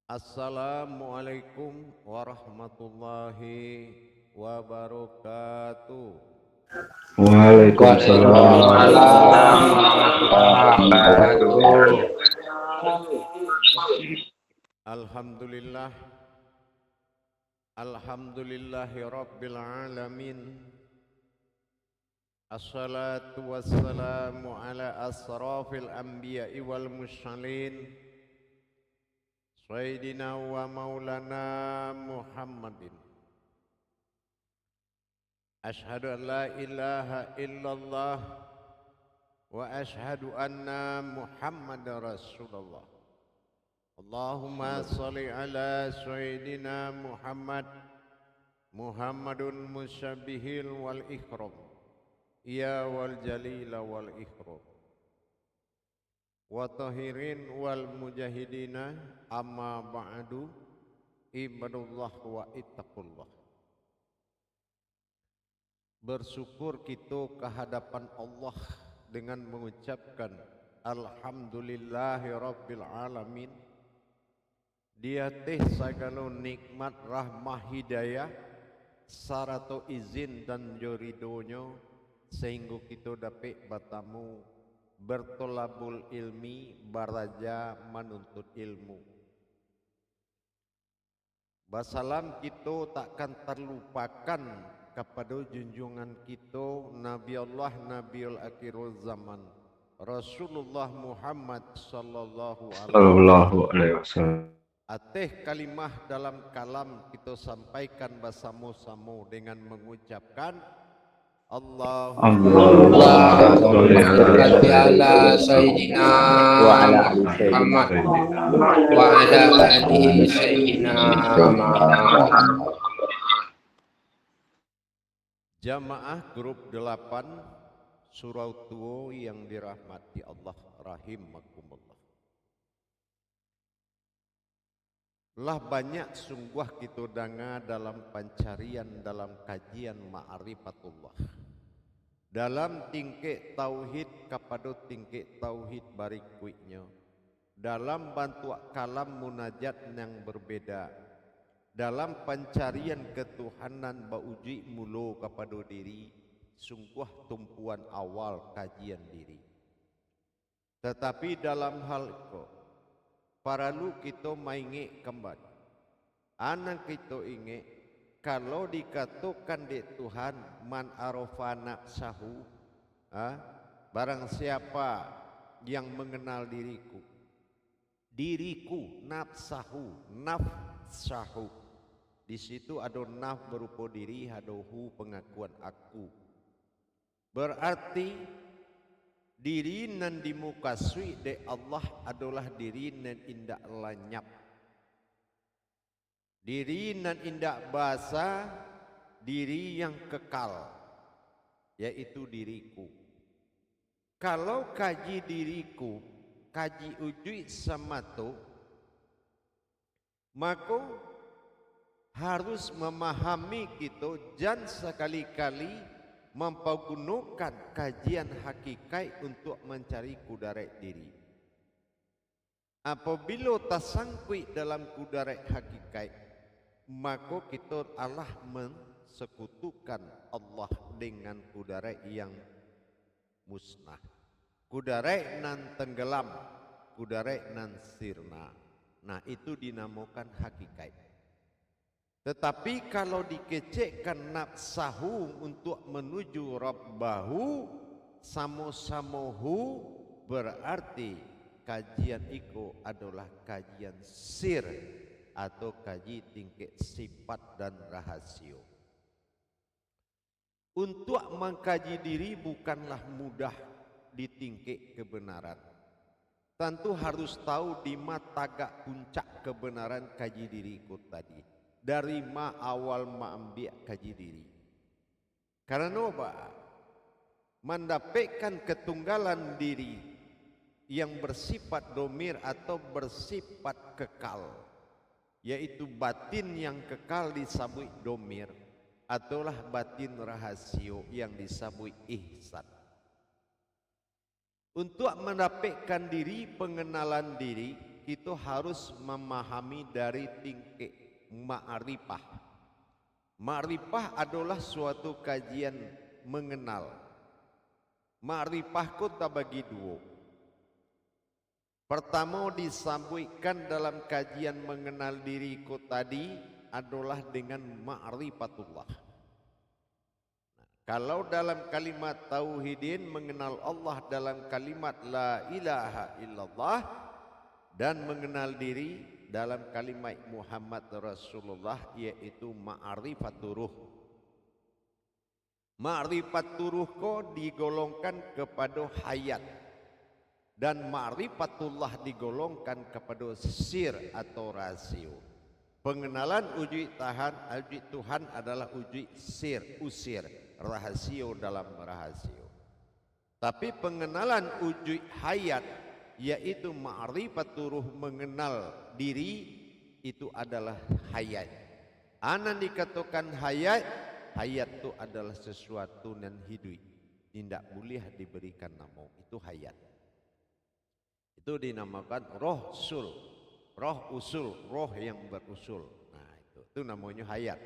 Assalamualaikum warahmatullahi wabarakatuh. Waalaikumsalam. Waalaikumsalam warahmatullahi wabarakatuh. Alhamdulillah, alhamdulillahi rabbil alamin. Assalatu wassalamu ala asrafil anbiya'i wal mursalin Sayyidina wa maulana Muhammadin. Ashhadu an la ilaha illallah wa ashhadu anna Muhammadar Rasulullah. Allahumma salli ala Sayyidina Muhammadun musyabihil wal ikram, ya wal jalila wal ikram, wa tahirin wal mujahidina, amma ba'du, ibadullah wa ittaqullah. Bersyukur kita kehadapan Allah dengan mengucapkan alhamdulillahi rabbil alamin. Dia teh segala nikmat rahmah hidayah sarata izin dan joridonya sehingga kita dapat bertemu bertolabul ilmi baraja menuntut ilmu. Basalam kita takkan terlupakan kepada junjungan kita Nabi Allah Nabiul Akhirul Zaman Rasulullah Muhammad sallallahu Alaihi wasallam. Ateh kalimah dalam kalam kita sampaikan bersama-sama dengan mengucapkan Allahumma sholli ala Sayyidina Muhammad wa ala ali Sayyidina Muhammad. Jamaah grup 8 surau tua yang dirahmati Allah rahimakumullah. Lah banyak sungguh kita dengar dalam pencarian dalam kajian ma'rifatullah. Dalam tingkik tauhid kepada tingkik tauhid berikutnya. Dalam bantuan kalam munajat yang berbeda. Dalam pencarian ketuhanan bauji mulu kepada diri, sungguh tumpuan awal kajian diri. Tetapi dalam hal itu, paralu kita maingi kembali. Anak kita ingat, kalau dikatakan di Tuhan, man arafa nafsahu, barang siapa yang mengenal diriku, nafsahu. Di situ ada naf berupa diri, ada hu pengakuan aku. Berarti diri nan dimukasui de Allah adalah diri nan indak lanyap. Diri nan indak basa, diri yang kekal, yaitu diriku. Kalau kaji diriku, kaji ujui samato, maka harus memahami kita dan sekali-kali mempergunakan kajian hakikat untuk mencari kudarat diri. Apabila tersangkut dalam kudarat hakikat, maka kita Allah mensekutukan Allah dengan kudarat yang musnah. Kudarat nan tenggelam, kudarat nan sirna. Nah, itu dinamakan hakikat. Tetapi kalau dikecekkan nafsahu untuk menuju Rabbahu samo-samohu, berarti kajian itu adalah kajian sir atau kaji tingkat sifat dan rahasia. Untuk mengkaji diri bukanlah mudah di tingkat kebenaran. Tentu harus tahu di mana tagak puncak kebenaran kaji diriku tadi. Dari awal ambil kaji diri. Karena apa? Mendapatkan ketunggalan diri yang bersifat domir atau bersifat kekal, yaitu batin yang kekal disebut domir, ataulah batin rahasio yang disebut ihsan. Untuk mendapatkan diri, pengenalan diri, kita harus memahami dari tingkah ma'rifah. Ma'rifah adalah suatu kajian mengenal. Ma'rifah kota bagi dua. Pertama disampaikan dalam kajian mengenal diriku tadi adalah dengan ma'rifatullah. Nah, kalau dalam kalimat tauhidin mengenal Allah dalam kalimat la ilaha illallah, dan mengenal diri dalam kalimat Muhammad Rasulullah, yaitu ma'rifaturuh. Ma'rifaturuh ko digolongkan kepada hayat, dan ma'rifatullah digolongkan kepada sir atau rasio. Pengenalan wujud Tuhan adalah wujud sir, usir, rahasio dalam rahasio. Tapi pengenalan wujud hayat, yaitu ma'rifaturuh, mengenal diri, itu adalah hayat. Anan dikatakan hayat, hayat itu adalah sesuatu yang hidup, tidak boleh diberikan nama, itu hayat. Itu dinamakan roh usul, roh yang berusul. Nah, itu namanya hayat.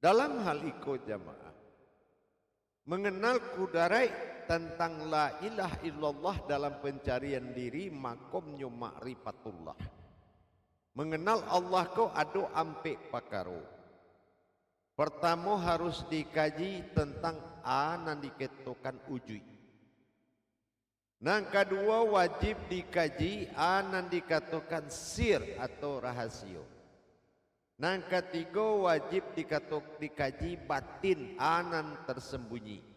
Dalam hal ikut jamaah, mengenal kudarai tentang la ilaha illallah dalam pencarian diri, makomnya ma'rifatullah. Mengenal Allah kau ada ampe pakaro. Pertama harus dikaji tentang anan diketakan ujui. Yang kedua wajib dikaji anan dikatakan sir atau rahasio. Yang ketiga wajib dikaji batin anan tersembunyi.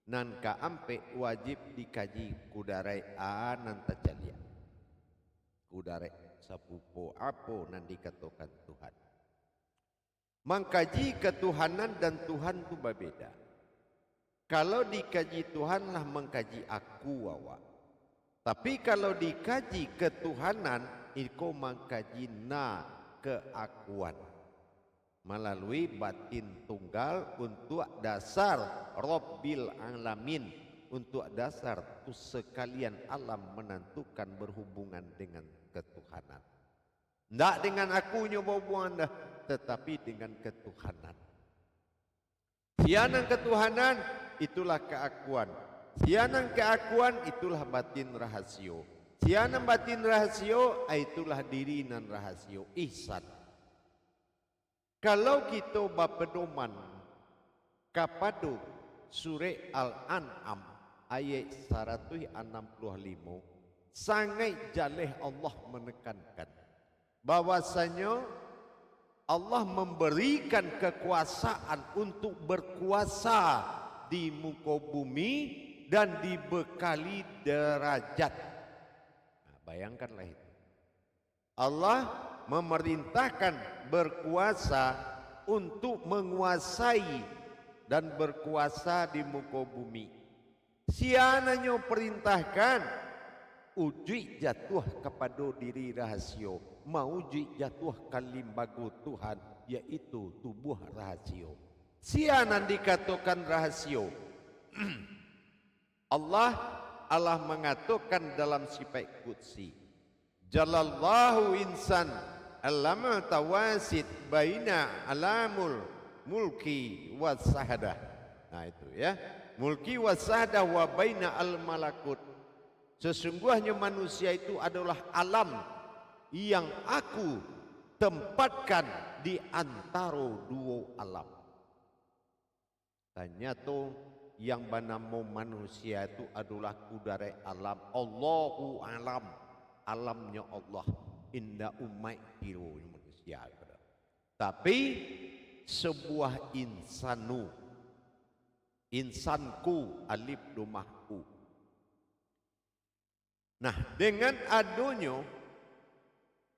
Nan keempat wajib dikaji kudarai anan tajalia. Kudarai sapupo apo nan dikatakan Tuhan. Mengkaji ketuhanan dan Tuhan itu berbeda. Kalau dikaji Tuhanlah mengkaji aku wawa. Tapi kalau dikaji ketuhanan, itu mengkaji na keakuan. Melalui batin tunggal untuk dasar Rabbil Alamin. Untuk dasar itu sekalian alam menentukan berhubungan dengan ketuhanan. Tidak dengan akunya berhubungan dah, tetapi dengan ketuhanan. Sianan ketuhanan itulah keakuan. Sianan keakuan itulah batin rahasio. Sianan batin rahasio itulah diri nan rahasio, ihsan. Kalau kita berpedoman kepada surah Al-An'am ayat 165, sangat jalih Allah menekankan bahwasanya Allah memberikan kekuasaan untuk berkuasa di muka bumi dan dibekali derajat. Nah, bayangkanlah itu. Allah memerintahkan berkuasa untuk menguasai dan berkuasa di muka bumi. Siananya perintahkan uji jatuh kepada diri rahasio, mau uji jatuh ke limbaga Tuhan, yaitu tubuh rahasio. Sianan dikatakan rahasio. Allah mengatakan dalam sifat qudsi, jalallahu insan alama tawasid baina alamul mulki wasahadah. Nah itu ya, mulki wasahadah wa baina al malakut. Sesungguhnya manusia itu adalah alam yang aku tempatkan di antara dua alam. Tanya tu yang bernama manusia itu adalah kudarai alam. Allahu alam, alamnya Allah. Indah umat hero manusia. Tapi sebuah insanku alif domahku. Nah, dengan adanya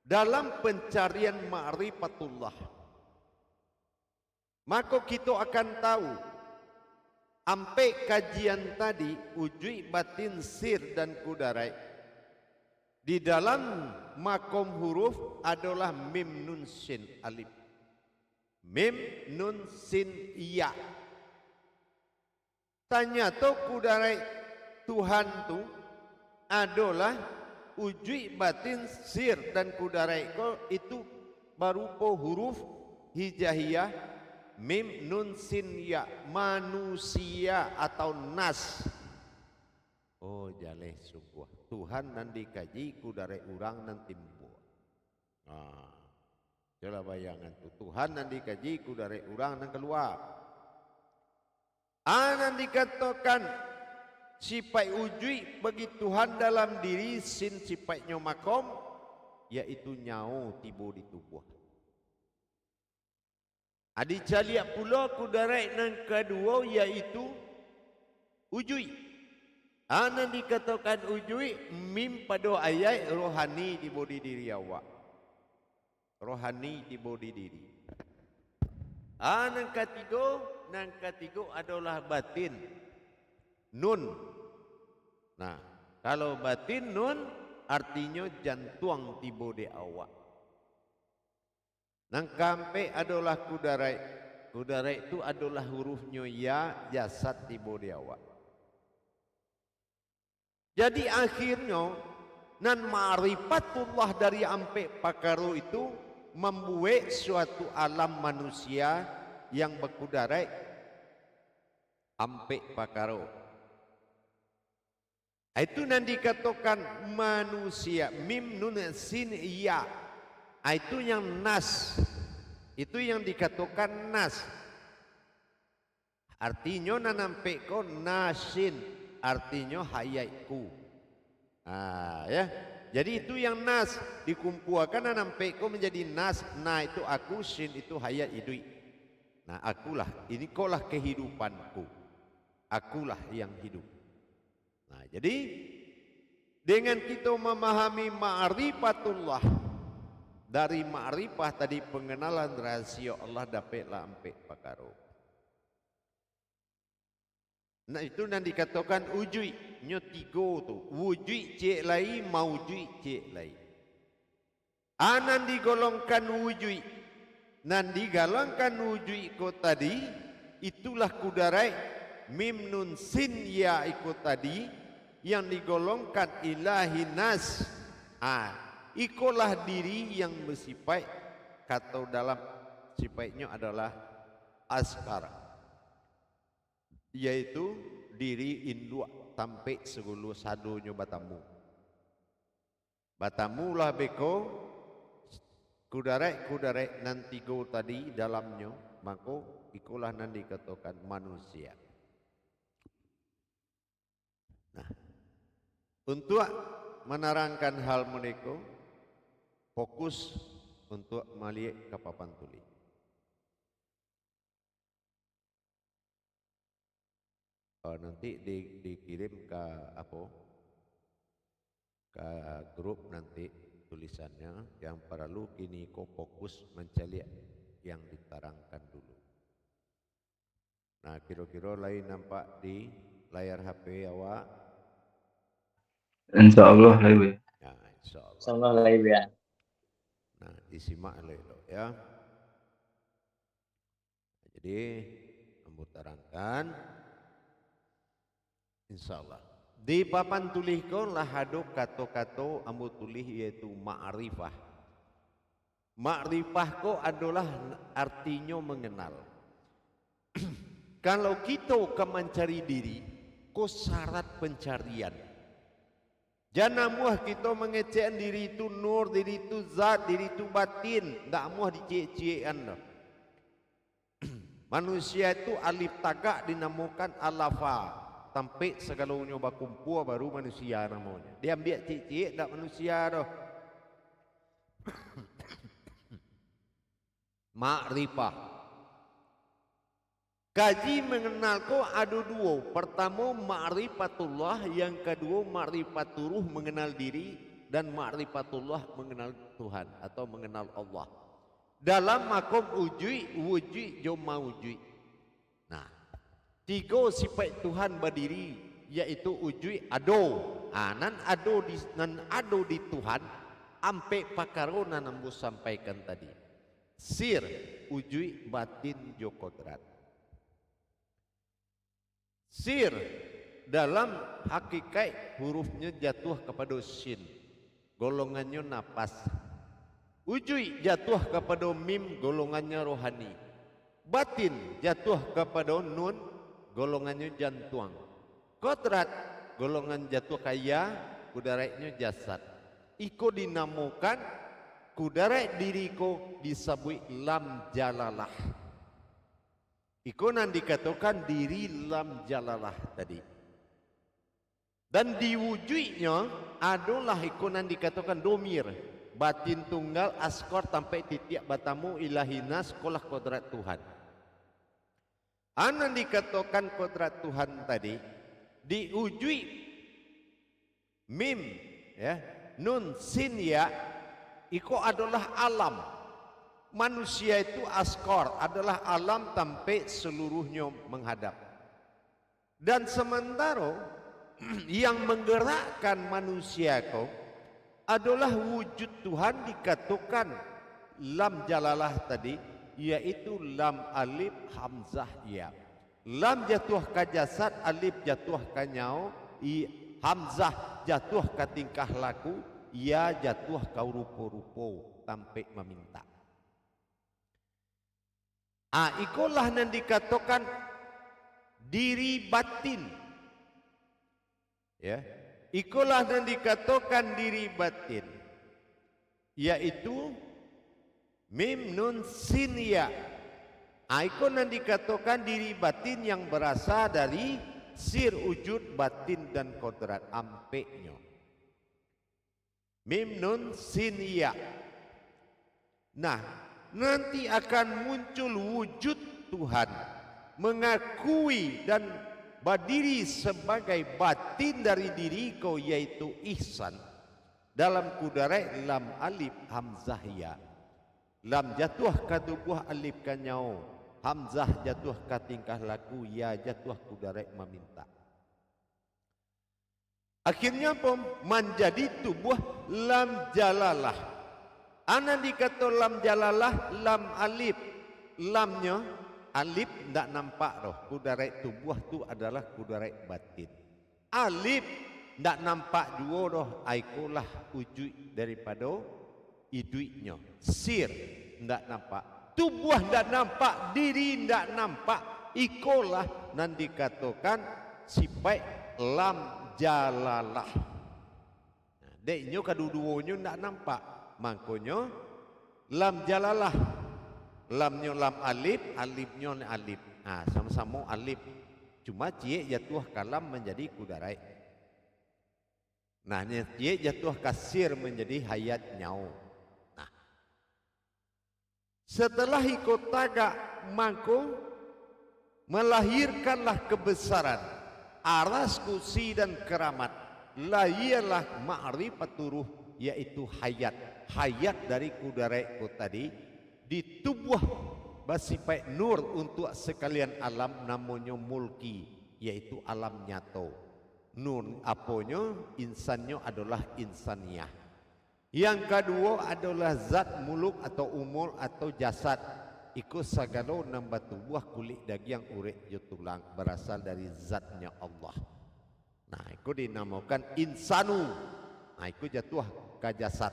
dalam pencarian ma'rifatullah, maka kita akan tahu sampai kajian tadi wujud batin sir dan kudarai di dalam makom huruf adalah mim nun sin alif, mim nun sin ya. Tanya tu kudarai Tuhan tu adalah ujui batin sir dan kudarai ko itu berupa huruf hijaiyah mim nun sin ya, manusia atau nas. Oh jaleh sungguh Tuhan nan dikaji kudarai urang nan timbu. Nah, coba bayangan tu Tuhan nan dikaji kudarai urang nan keluar. Anan dikatakan sifat ujui bagi Tuhan dalam diri sin sifatnya makom, yaitu nyau tibo di tubuh. Adi caliak pula kudarai yang kedua yaitu ujui. Anan dikatakan ujui mim pada ayat rohani di bodi diri awak. Rohani di bodi diri. Nang ketiga adalah batin. Nun. Nah, kalau batin nun artinya jantung di bodi awak. Nang kampe adalah kudarai. Kudarai itu adalah hurufnya ya, jasad di bodi awak. Jadi akhirnya nan ma'rifatullah dari ampe pakaro itu membuat suatu alam manusia yang berkudarai ampe pakaro. Itu nan dikatakan manusia mim nun sin ya. Itu yang nas. Itu yang dikatakan nas. Artinya nan ampe ko nasin. Artinya hayaiku. Ya. Jadi itu yang nas dikumpulkan sampai ko menjadi nas. Nah itu aku, sin itu hayat idui. Nah akulah, ini kolah kehidupanku. Akulah yang hidup. Nah jadi dengan kita memahami ma'rifatullah, dari ma'rifah tadi pengenalan rahasia Allah dapatlah ampe pakaro. Nah itu yang dikatakan ujui, nyo tiga tu. Wujui cek lai, maujui cek lai. Anan digolongkan wujui, nan digolongkan wujui ko tadi, itulah kudarai mim nun sin ya ikut tadi yang digolongkan ilahi nas. Ikolah diri yang bersifat kata dalam sifatnya adalah askar. Yaitu diri induk sampai segulu sadunya batamu. Batamu lah beko kudarai nan tiga tadi dalamnya, maka ikulah nan dikatakan manusia. Nah, untuk menerangkan hal mereka, fokus untuk melihat ke papan tulis. Nanti dikirim ke ke grup nanti tulisannya yang perlu kini kau fokus mencari yang diterangkan dulu. Nah kira-kira lain nampak di layar HP awak? Insyaallah lain. Ya insyaallah. Insyaallah lain ya. Nah disimak lelo ya. Jadi ambo terangkan insyaallah. Di papan tulis ko lah ada kata-kata ambo tulis yaitu ma'rifah. Ma'rifah ko adalah artinya mengenal. Kalau kita mencari diri, ko syarat pencarian. Jangan muah kita mengecek diri itu nur, diri itu zat, diri itu batin. Tak muah dicek-cekan. Manusia itu alif tagak dinamakan alafa. Sampai segala nyoba kumpul baru manusia namanya. Dia ambil cik-cik tak manusia dah. Ma'rifah. Kaji mengenal ko ada dua. Pertama ma'rifatullah, yang kedua ma'rifaturuh mengenal diri, dan ma'rifatullah mengenal Tuhan atau mengenal Allah. Dalam makom ujui, wujui, joma ujui. Nah, tiga sifat Tuhan berdiri yaitu ujui ado. Nan ado di Tuhan ampe pakaro nan ambo sampaikan tadi. Sir ujui batin jo kodrat. Sir dalam hakikat hurufnya jatuh kepada sin. golongannya napas. Ujui jatuh kepada mim, golongannya rohani. Batin jatuh kepada nun, golongannya jantuang. Kodrat golongan jatuh kaya, kudareknya jasad. Iko dinamukan kudarek diriko disebut lam jalalah. Iko nan dikatakan diri lam jalalah tadi. Dan diwujudnya adalah iko nan dikatakan domir. Batin tunggal askor sampai titik batamu ilahina sekolah kodrat Tuhan. Anan dikatakan kodrat Tuhan tadi diujui mim ya nun sin ya iko adalah alam. Manusia itu askor adalah alam sampai seluruhnya menghadap. Dan sementara yang menggerakkan manusia kau adalah wujud Tuhan dikatakan lam jalalah tadi, yaitu lam alif hamzah ya. Lam jatuh ke jasad, alif jatuh ke nyau, hamzah jatuh ke tingkah laku, ya jatuh ke rupo-rupo sampai meminta. Ikulah yang dikatakan diri batin. Ya. Ikulah yang dikatakan diri batin, yaitu mim nun sin ya. Iko yang dikatakan diri batin yang berasal dari sir wujud batin dan kodrat ampeknya. Mim nun sin ya. Nah, nanti akan muncul wujud Tuhan mengakui dan berdiri sebagai batin dari diri kau, yaitu ihsan. Dalam kudarai lam alif hamzah ya. Lam jatuh ke tubuh, alif ke nyau, hamzah jatuh ke tingkah laku, ya jatuh kudarai meminta. Akhirnya pun menjadi tubuh lam jalalah. Ana dikata lam jalalah, lam alif. Lamnya alif tidak nampak roh. Kudarai tubuh tu adalah kudarai batin. Alif tidak nampak juga roh. Aikulah wujud daripada iduitnya. Sir tidak nampak. Tubuh tidak nampak. Diri tidak nampak. Ikulah nan dikatakan sifat lam jalalah. Deknya kedua-duanya tidak nampak. Makanya lam jalalah. Lamnya lam alif, alifnya alif. Sama-sama alif. Cuma cie jatuh kalam menjadi kudarai. Nah, cie jatuh kasir menjadi hayat nyau. Nah, setelah ikut taga mangko melahirkanlah kebesaran, aras kursi dan keramat. Ialah ma'rifaturuh, yaitu hayat. Hayat dari kudarai ku tadi di tubuh bersifat nur untuk sekalian alam, namanya mulki, yaitu alam nyato. Nur apanya? Insannya adalah insaniah. Yang kedua adalah zat muluk atau umur atau jasad. Ikut segala nambah tubuh kulit daging urat tulang berasal dari zatnya Allah. Nah, itu dinamakan insanu. Nah, itu jatuh ke jasad.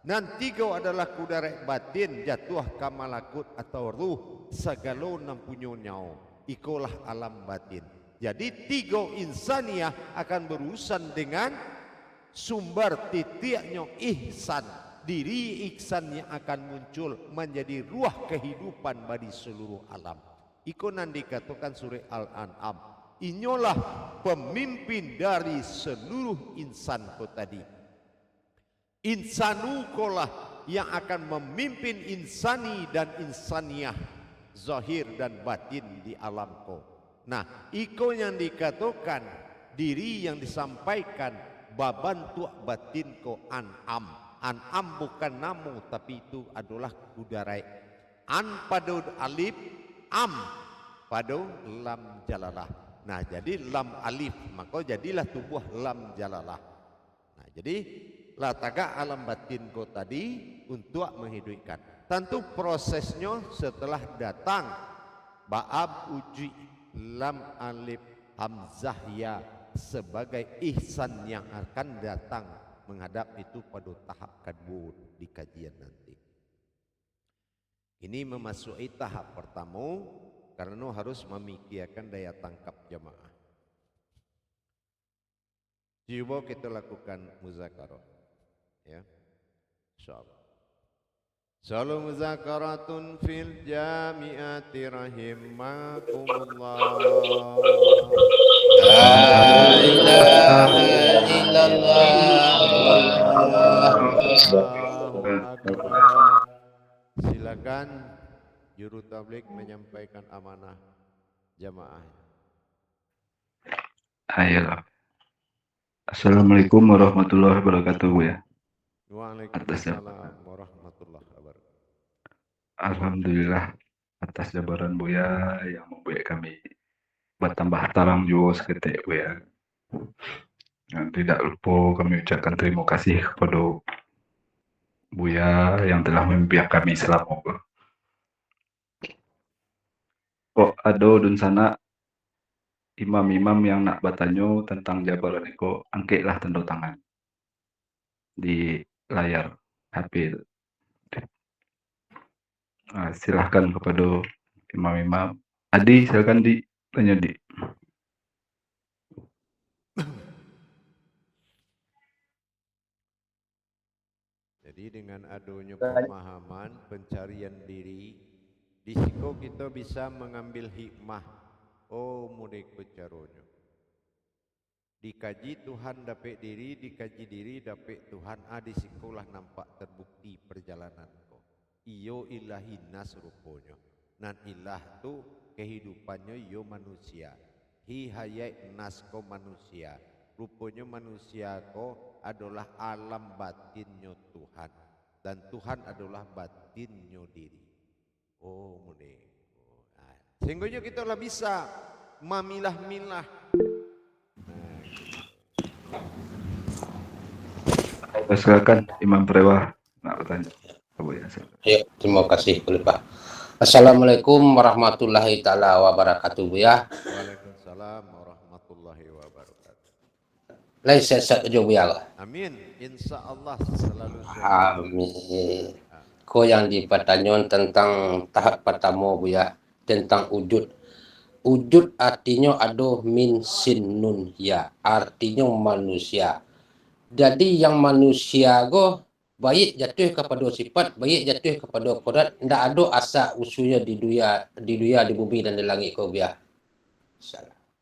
Dan tiga adalah kudarai batin, jatuh ke malakut atau ruh, segala nampunya nyau. Ikulah alam batin. Jadi tiga insaniah akan berurusan dengan sumber titiknya ihsan. Diri ihsan yang akan muncul menjadi ruh kehidupan bagi seluruh alam. Iku nan dikatakan surah Al-An'am. Inyolah pemimpin dari seluruh insan ko tadi. Insanu kolah yang akan memimpin insani dan insaniah, zahir dan batin di alam ko. Nah, iko yang dikatakan diri yang disampaikan baban tuak batin ko an'am. An'am bukan namu, tapi itu adalah kudarai. An pada alif, am pada lam jalalah. Nah, jadi lam alif, maka jadilah tubuh lam jalalah. Nah, jadi lataga alam batin ko tadi untuk menghidupkan. Tentu prosesnya setelah datang ba'ab uji lam alif hamzah ya sebagai ihsan yang akan datang menghadap itu pada tahap kedua di kajian nanti. Ini memasuki tahap pertama karena harus memikirkan daya tangkap jamaah. Coba kita lakukan muzakarah, ya, insyaallah. Salam muzakaratun fil jami'ati rahimakumullah. La ilaha illallah. Allahu Akbar. Silakan juru tabligh menyampaikan amanah jamaah. Ayolah. Assalamualaikum warahmatullahi wabarakatuh, Bu ya. Waalaikumsalam warahmatullahi wabarakatuh. Alhamdulillah atas jabaran Buya yang membuat kami bertambah tarang juga seketik, Bu ya. Dan tidak lupa kami ucapkan terima kasih kepada Buya yang telah membiak kami selama. Kok ada dun sana imam-imam yang nak bertanya tentang jabaran itu, angkitlah tanda tangan di layar HP. Nah, silahkan kepada imam-imam. Adi, silakan ditanya di. Jadi dengan adanya pemahaman pencarian diri, di situ kita bisa mengambil hikmah. Oh, mudik pecaronya. Dikaji Tuhan dapat diri, dikaji diri dapat Tuhan. Di sikulah nampak terbukti perjalanan kau. Iyo ilahi nas rupanya. Nan ilah tu kehidupannya yo manusia. Hi hayai nas ko manusia. Rupanya manusia ko adalah alam batinnya Tuhan. Dan Tuhan adalah batinnya diri. Oh mudik. Sehingga kita lah bisa memilah-milah. Silakan Imam Prewah nak bertanya. Ya, terima kasih Pak. Assalamualaikum warahmatullahi taala wabarakatuh, Bu ya. Waalaikumsalam warahmatullahi wabarakatuh. Laisa saja Bu ya. Amin. Insyaallah selalu. Amin. Ko yang dipertanyakan tentang tahap pertama Bu ya, tentang wujud. Wujud artinya ada min sin nun ya, artinya manusia. Jadi yang manusia go baik jatuh kepada sifat, baik jatuh kepada kodrat, tidak ada asal usulnya di dunia, di bumi dan di langit kau biar.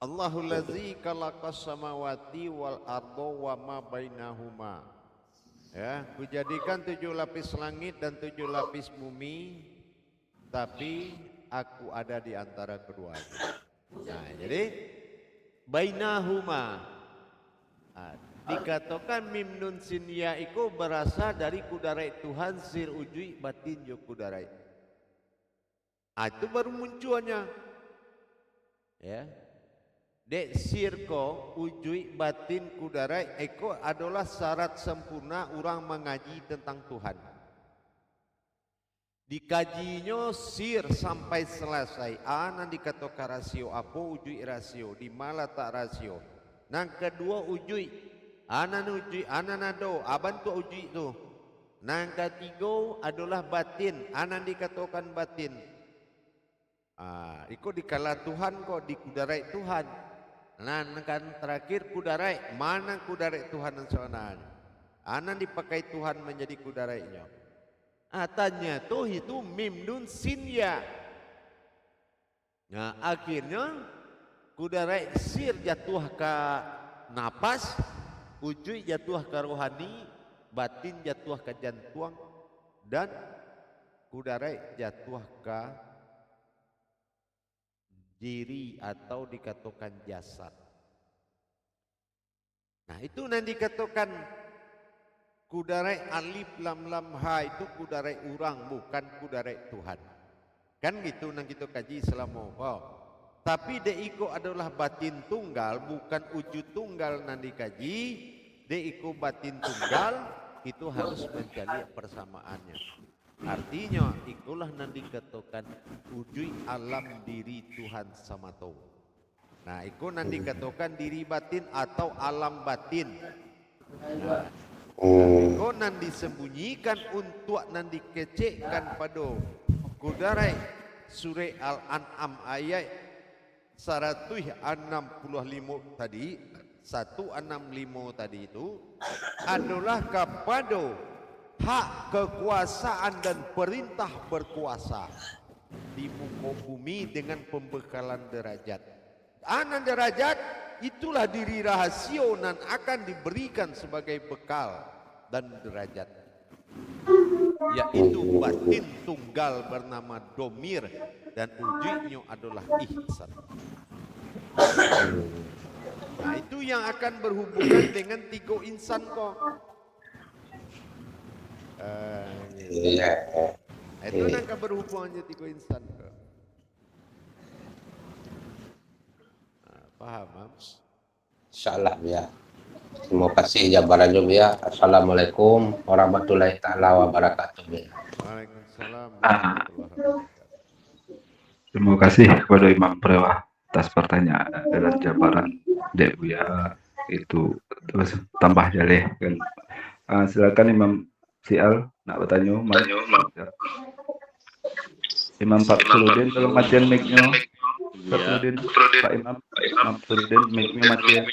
Allahul ladzi khalaqas samawati wal arda wa ma bainahuma. Ya, kujadikan 7 lapis langit dan 7 lapis bumi, tapi aku ada di antara keduanya. Nah, jadi bainahuma. Dikatakan mim nun sin ya iku berasal dari kudarai Tuhan sir ujui batin yo kudarai. Itu baru munculnya. Ya. Dek sirko ujui batin kudarai eko adalah syarat sempurna orang mengaji tentang Tuhan. Dikajinya sir sampai selesai. Anan dikatakan rasio apa ujui rasio, di mana tak rasio. Nang kedua ujui anan uji ananado aban tu uji tu. Nang ketiga adalah batin, anan dikatakan batin. Iko dikala Tuhan kok dikudarai Tuhan. Nah, kan terakhir kudarai, mana kudarai Tuhan dan soalan. Anan dipakai Tuhan menjadi kudarainya. Tanya tuh itu mim nun sin ya. Nah, akhirnya kudarai sir jatuh ke napas, ujui jatuh ke rohani, batin jatuh ke jantung, dan kudarai jatuh ke diri atau dikatakan jasad. Nah itu nanti dikatakan kudarai alif lam lam ha itu kudarai orang bukan kudarai Tuhan. Kan gitu nang kita kaji selama tapi deiko adalah batin tunggal bukan wujud tunggal nanti kaji. Deiko batin tunggal itu harus mencari persamaannya. Artinya ikulah nanti dikatakan wujud alam diri Tuhan sama tahu. Nah, itu nanti dikatakan diri batin atau alam batin. Nah, Kau nan disembunyikan untuk nan dikecekkan pada kudarai surah Al-An'am ayat 165 tadi, 165 tadi itu adalah kepada hak kekuasaan dan perintah berkuasa di muka bumi dengan pembekalan derajat. Anan derajat itulah diri rahasia nan akan diberikan sebagai bekal dan derajat, yaitu batin tunggal bernama domir dan wujudnya adalah ihsan. Nah, itu yang akan berhubungan dengan tiga insan kok. Iya. Itu yang akan berhubungan dengan tiga insan kok. Paham? Insyaallah ya. Terima kasih jabarannya ya. Assalamualaikum warahmatullahi taala wabarakatuh ya. Waalaikumsalam warahmatullahi wabarakatuh. Terima kasih kepada Imam Prewa atas pertanyaan dan jabaran Dek Buya itu. Terus tambah jaleh kan. Silakan Imam Sial nak bertanya. Imam Pak Surudin tolong matiin mic-nya. Pak Surudin, Pak Imam Surudin mic-nya matiin.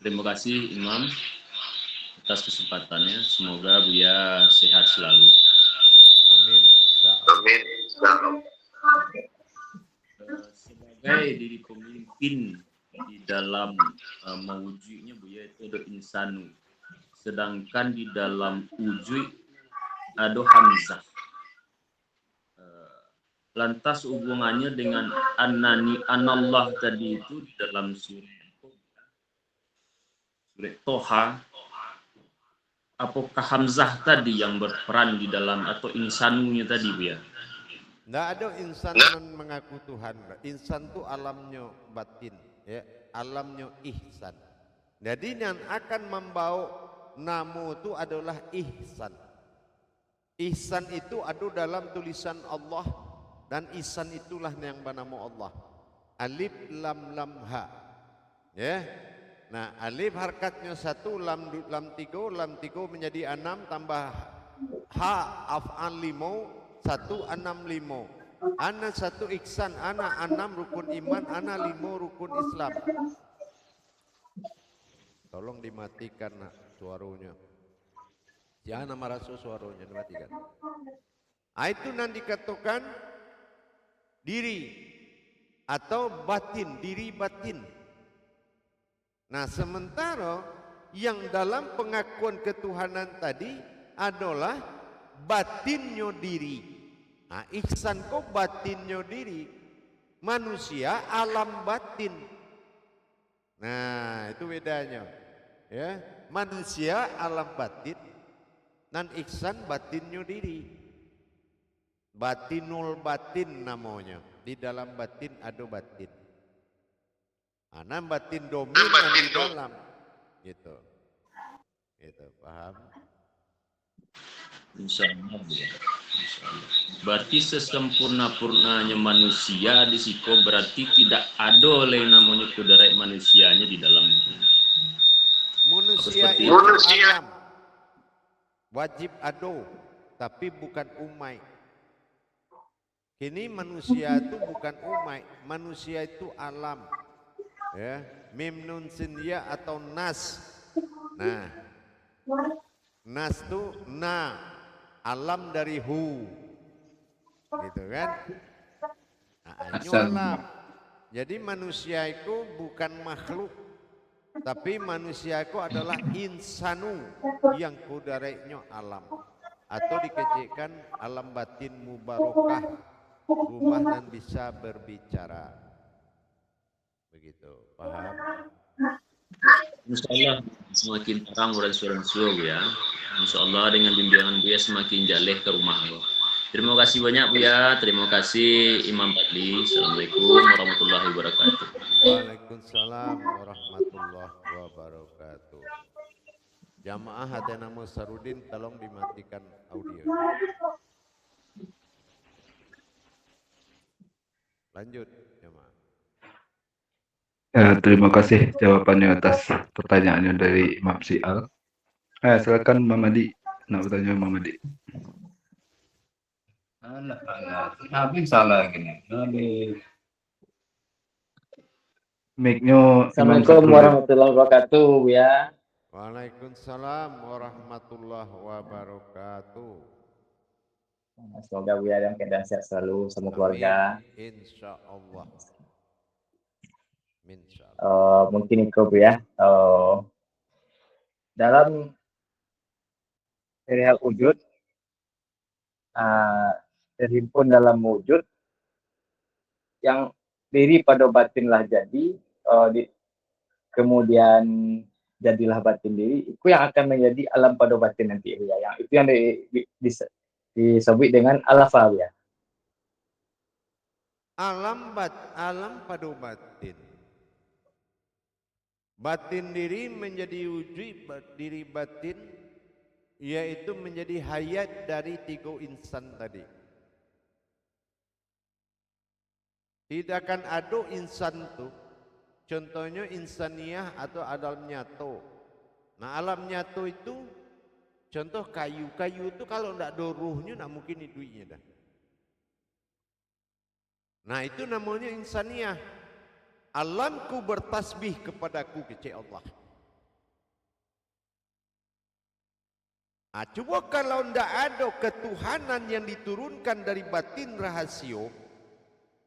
Terima kasih Imam atas kesempatannya. Semoga Buya sehat selalu. Amin. Sebagai diri pemimpin di dalam mewujudnya Buya itu ada insanu. Sedangkan di dalam wujud ada hamzah. Lantas hubungannya dengan anani anallah tadi itu di dalam surah Toha, apakah hamzah tadi yang berperan di dalam atau insanunya tadi Bu ya? Tidak ada insan yang mengaku Tuhan. Insan itu alamnya batin, ya, alamnya ihsan. Jadi yang akan membawa nama itu adalah ihsan. Ihsan itu ada dalam tulisan Allah dan ihsan itulah yang bernama Allah. Alif lam lam ha. Ya. Nah, alif harkatnya 1, lam 3 menjadi 6 tambah ha af'al 5 1 6 5. Ana 1 ihsan, ana 6 rukun iman, ana 5 rukun Islam. Tolong dimatikan suaranya. Jangan marah suaranya dimatikan. Itu nanti dikatakan diri atau batin, diri batin. Nah, sementara yang dalam pengakuan ketuhanan tadi adalah batinnya diri. Nah, ihsan kok batinnya diri. Manusia alam batin. Nah, itu bedanya. Ya, manusia alam batin dan ihsan batinnya diri. Batinul batin namanya. Di dalam batin ada batin. Ana batin domin di dalam. Gitu. Gitu, paham? Insyaallah ya. Insyaallah. Berarti sesempurna-purnanya manusia di situ berarti tidak ada oleh namanya kudarat manusianya di dalam itu. Manusia itu alam. Wajib ado, tapi bukan umai. Kini manusia itu bukan umai, manusia itu alam. Ya, mim nun sin ya atau nas. Nah, nas itu na, alam dari hu, gitu kan? Nah, ini alam. Jadi manusia itu bukan makhluk, tapi manusia itu adalah insanu yang kudaratnya alam, atau dikecilkan alam batin mubarakah, rumah dan bisa berbicara. Begitu, paham? Insyaallah semakin terang suara-suara ya. Insyaallah dengan bimbingan Buya semakin jaleh ke rumah ya. Terima kasih banyak Buya, terima kasih Imam Fadli. Assalamualaikum warahmatullahi wabarakatuh. Waalaikumsalam warahmatullahi wabarakatuh. Jamaah Hadana Musarudin tolong dimatikan audio. Lanjut. Terima kasih jawabannya atas pertanyaannya dari Imam Sial. Silakan Mama Di, nak bertanya Mama Di. Habis salah gini. Habis. Mic-nya Imam Assalamualaikum Saprul. warahmatullahi wabarakatuh, ya. Waalaikumsalam warahmatullahi wabarakatuh. Semoga Buya dalam keadaan sehat selalu sama keluarga. Insya Allah. Mungkin itu Buya. Dalam perihal wujud, terhimpun dalam wujud yang diri pada batinlah jadi, kemudian jadilah batin diri, itu yang akan menjadi alam pada batin nanti ya. Yang itu yang disebut dengan alafa ya. Alam pada batin. Batin diri menjadi wujud diri batin, yaitu menjadi hayat dari tiga insan tadi. Tidak akan ada insan tu, contohnya insaniyah atau alam nyata. Nah alam nyata itu, contoh kayu itu kalau tidak ada ruhnya, tidak mungkin hidupnya dah. Nah itu namanya insaniyah. Alamku bertasbih kepadaku kecil Allah. Coba kalau tidak ada ketuhanan yang diturunkan dari batin rahasio,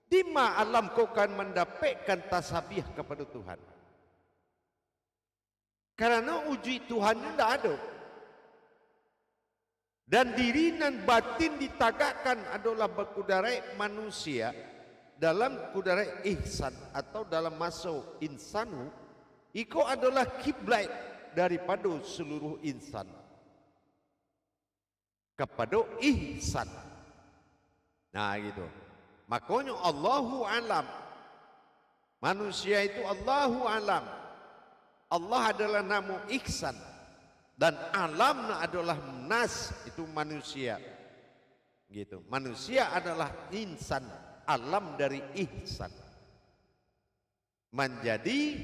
di mana alam kau akan mendapatkan tasbih kepada Tuhan? Karena uji Tuhan itu tidak ada. Dan diri dan batin ditagakkan adalah berkudarai manusia dalam kudarai ihsan atau dalam masuk insanu, itu adalah kiblat daripada seluruh insan kepada ihsan. Nah gitu. Makanya Allahu alam. Manusia itu Allahu alam. Allah adalah nama ihsan dan alam adalah nas, itu manusia. Gitu. Manusia adalah insan, alam dari ihsan. Menjadi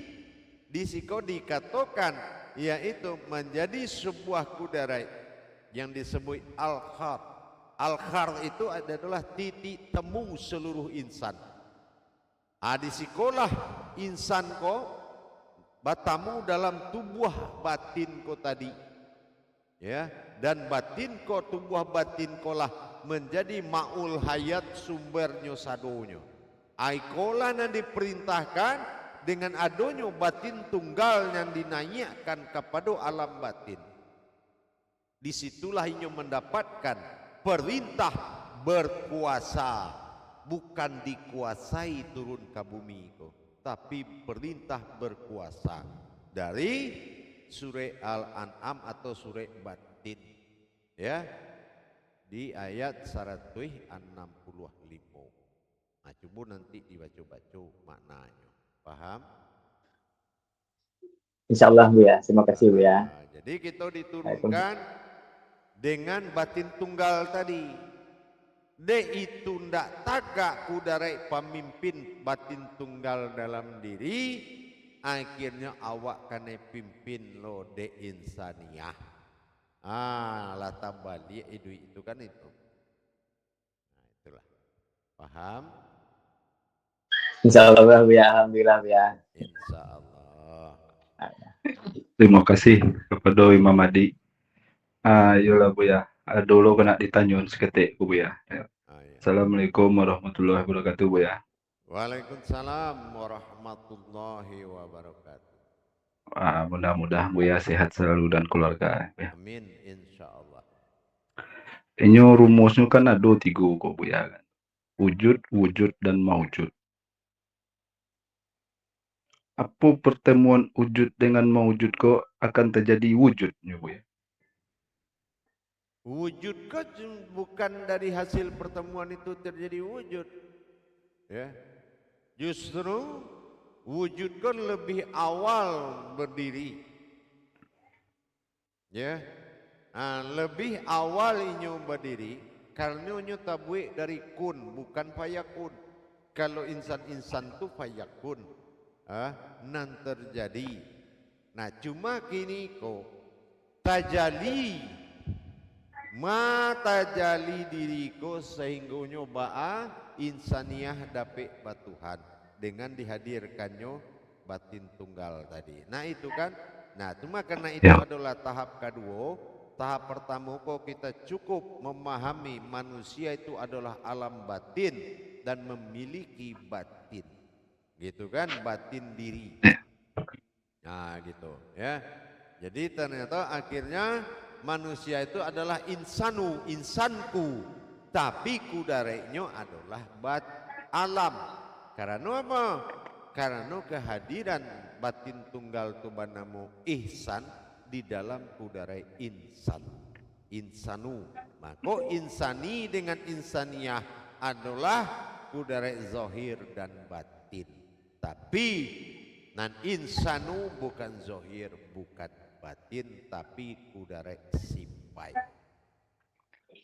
disiko dikatakan yaitu menjadi sebuah kudarai yang disebut al-khar. Al-khar itu adalah titik temu seluruh insan. Di sekolah insan ko batamu dalam tubuh batin ko tadi, ya, dan batin ko tubuh batin ko lah menjadi ma'ul hayat sumbernya sadonya. Aikola yang diperintahkan dengan adonyo batin tunggal yang dinaikkan kepada alam batin. Disitulah ia mendapatkan perintah berkuasa, bukan dikuasai turun ke bumi itu, tapi perintah berkuasa dari surah Al-An'am atau surah batin, ya, di ayat 165. Nah, coba nanti dibaca-baca maknanya, paham? Insyaallah Bu ya. Terima kasih Bu ya. Nah, jadi kita diturunkan dengan batin tunggal tadi. Itu ndak tagak kudarai pemimpin batin tunggal dalam diri, akhirnya awak kena pimpin lo de insaniyah. Lah tambali itu kan itu. Nah, itulah. Paham? Insyaallah Bu ya. Alhamdulillah Bu ya. Insyaallah. Terima kasih kepada Imam Adi. Yolah Bu ya. Dulu kena ditanya seketik Bu ya. Assalamualaikum warahmatullahi wabarakatuh Bu ya. Waalaikumsalam warahmatullahi wabarakatuh. Mudah-mudahan Bu ya sehat selalu dan keluarga ya. Amin insyaallah. Ini rumusnya kan ada 3 kok Bu ya. Wujud, wujud dan maujud. Apa pertemuan wujud dengan maujud kok akan terjadi wujudnya Bu ya? Wujud kok bukan dari hasil pertemuan itu terjadi wujud, ya. Justru wujud kok lebih awal berdiri, ya. Lebih awal inyo berdiri karena inyo tabuik dari kun bukan fayakun. Kalau insan-insan tu fayakun, nan terjadi. Nah cuma kini kok tajali ma tajali diriku sehingga ba'a insaniah dapet batuhan dengan dihadirkannya batin tunggal tadi. Nah itu kan, nah cuma karena itu Ya. adalah tahap kedua. Tahap pertama kok kita cukup memahami manusia itu adalah alam batin dan memiliki batin, gitu kan, batin diri. Nah gitu ya. Jadi ternyata akhirnya manusia itu adalah insanu, insanku, tapi kudareknya adalah alam. Karena apa? Karena kehadiran batin tunggal Tuhan namo ihsan di dalam kudarai insan, insanu. Maka insani dengan insaniah adalah kudarai zahir dan batin. Tapi nan insanu bukan zahir, bukan batin, tapi kudarek sipai.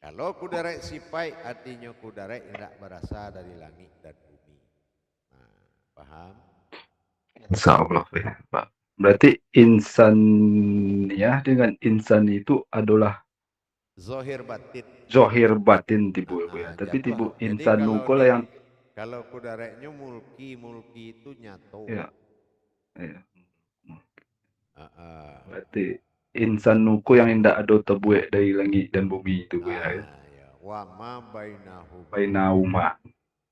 Kalau kudarek sipai artinya kudarek tidak berasal dari langit dan bumi. Nah, paham? Insya Allah ya, Pak. Berarti insaniah dengan insan itu adalah Zahir batin. zahir batin tibu ya. Tapi Jatuh. tibu Jadi insan nukul yang kalau kudareknya mulki itu nyatu. ya. Ya. Ah. Berarti insan nuku yang tidak ada terbuat dari langit dan bumi itu ya. Ya. Wa ma bainahum. Bainauma.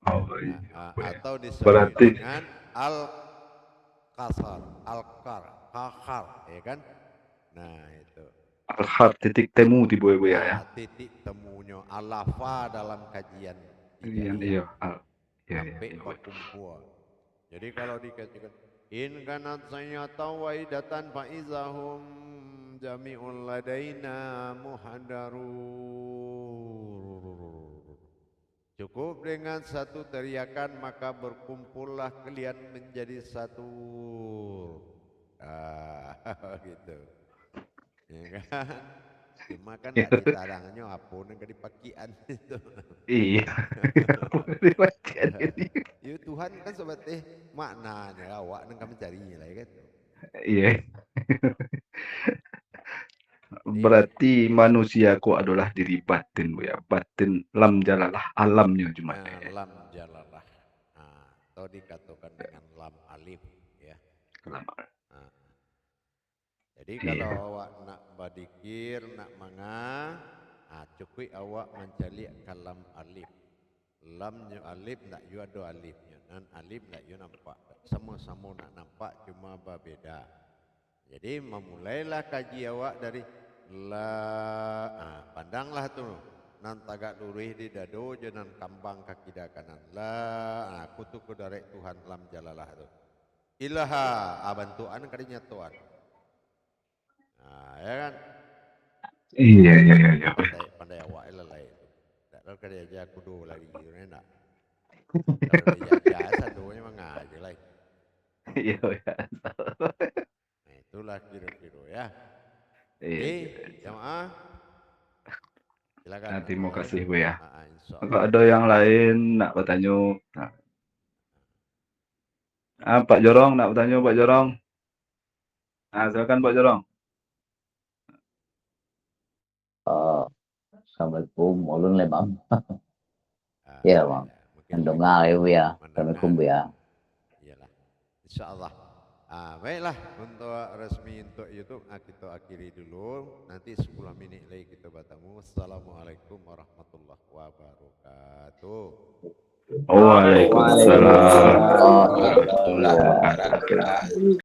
Oh, iya. Atau disebut Berarti dengan al-kasar, kakar, ya kan? Nah itu. al-har titik temu tibu ya. Titik temunya alafa dalam kajian. Iya. Sampai berkumpul. Jadi kalau dikatakan in kanat sayyatan waidatan fa izahum jami'un ladaina muhadarun. Cukup dengan satu teriakan maka berkumpullah kalian menjadi satu. Gitu. Ya kan? Cuma kan tidak ditarangnya apa nggak dipakian itu. Iya. Dipakian ini. Ya Tuhan kan sebetulnya maknanya awak nang mencarinya lah ya kan. Iya. Berarti manusiaku adalah diri batin bu ya. Batin lam jalalah alamnya cuma. Lam jalalah. Nah, atau dikatakan dengan lam alif ya. Jadi kalau awak nak badikir, nak manga, cukup awak mencari kalam alif. Lamnya alif nak you ada alifnya, dan alif nak you nampak. Sama-sama nak nampak cuma berbeda. Jadi memulailah kaji awak dari la, pandanglah tu. Nan tagak lurih di dado jangan kambang kaki dah kanan. La, kutu kudarek Tuhan lam jalalah tu. Ilaha, bantuan kadinya Tuhan. Ya kan? Iya. Pandai awak lalai itu. Tak tahu kerja aja kudu lagi enak. Kalau dia jasa doanya mengaji lah. Iya. Nah, itulah kira-kira ya. Iya. Jamaah. Silakan. Terima kasih bu ya. Insyaallah. Kalau ada yang lain nak bertanya. Pak Jorong nak bertanya Pak Jorong. Silakan Pak Jorong. Assalamualaikum, ulun le bang. Ya bang, mendengar ya bu ya. Assalamualaikum bu ya. Iyalah, insyaallah. Baiklah untuk resmi untuk YouTube kita akhiri dulu. Nanti 10 menit lagi kita bertemu. Assalamualaikum warahmatullahi wabarakatuh. Waalaikumsalam warahmatullahi wabarakatuh.